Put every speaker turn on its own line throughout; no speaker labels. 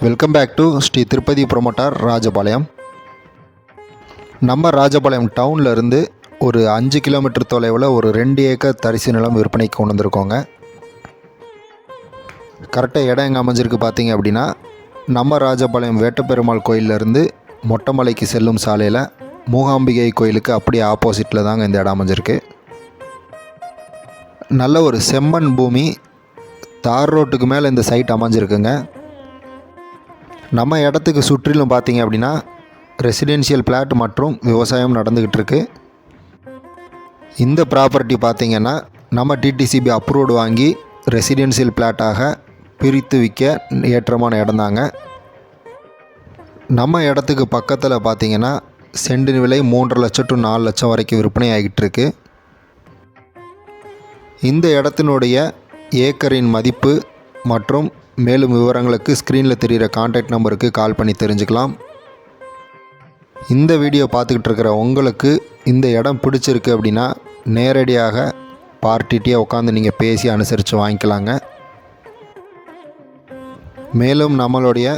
Welcome back to Sri Tirupati promoter Rajapalayam. நம்ம ராஜபாளையம் டவுனில் இருந்து ஒரு 5 கிலோமீட்டர் தொலைவில் ஒரு 2 ஏக்கர் தரிசு நிலம் விற்பனைக்கு கொண்டு வந்திருக்கோங்க. கரெக்டாக இடம் எங்கே அமைஞ்சிருக்கு பார்த்தீங்க அப்படின்னா, நம்ம ராஜபாளையம் வேட்டப்பெருமாள் கோயிலேருந்து மொட்டைமலைக்கு செல்லும் சாலையில் மூகாம்பிகை கோயிலுக்கு அப்படியே ஆப்போசிட்டில் தாங்க இந்த இடம் அமைஞ்சிருக்கு. நல்ல ஒரு செம்மண் பூமி, தார் ரோட்டுக்கு மேலே இந்த சைட் அமைஞ்சிருக்குங்க. நம்ம இடத்துக்கு சுற்றிலும் பார்த்தீங்க அப்படின்னா ரெசிடென்ஷியல் பிளாட் மற்றும் விவசாயம் நடந்துக்கிட்டு இருக்கு. இந்த ப்ராப்பர்ட்டி பார்த்திங்கன்னா நம்ம டிடிசிபி அப்ரூவ்டு வாங்கி ரெசிடென்ஷியல் பிளாட்டாக பிரித்து விற்க ஏற்றமான இடம் தாங்க. நம்ம இடத்துக்கு பக்கத்தில் பார்த்திங்கன்னா சென்டின் விலை 3.5 லட்சம் to 4 லட்சம் வரைக்கும் விற்பனை ஆகிட்டு இருக்கு. இந்த இடத்தினுடைய ஏக்கரின் மதிப்பு மற்றும் மேலும் விவரங்களுக்கு ஸ்க்ரீனில் தெரிகிற கான்டாக்ட் நம்பருக்கு கால் பண்ணி தெரிஞ்சுக்கலாம். இந்த வீடியோ பார்த்துக்கிட்டு இருக்கிற உங்களுக்கு இந்த இடம் பிடிச்சிருக்கு அப்படின்னா நேரடியாக பார்ட்டிகிட்டே உட்காந்து நீங்கள் பேசி அனுசரித்து வாங்கிக்கலாங்க. மேலும் நம்மளுடைய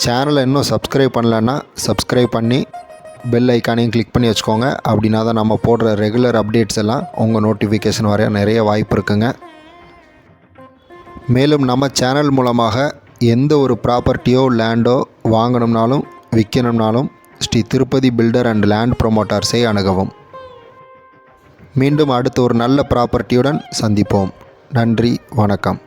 சேனலை இன்னும் சப்ஸ்கிரைப் பண்ணலைன்னா சப்ஸ்கிரைப் பண்ணி பெல் ஐக்கானையும் கிளிக் பண்ணி வச்சுக்கோங்க. அப்படின்னா தான் நம்ம போடுற ரெகுலர் அப்டேட்ஸ் எல்லாம் உங்கள் நோட்டிஃபிகேஷன் வரைய நிறைய வாய்ப்பு இருக்குங்க. மேலும் நம்ம சேனல் மூலமாக எந்த ஒரு ப்ராப்பர்ட்டியோ லேண்டோ வாங்கணும்னாலும் விற்கணும்னாலும் Shri Tirupati builder and land ப்ரொமோட்டர்ஸை அணுகவும். மீண்டும் அடுத்த ஒரு நல்ல ப்ராப்பர்ட்டியுடன் சந்திப்போம். நன்றி, வணக்கம்.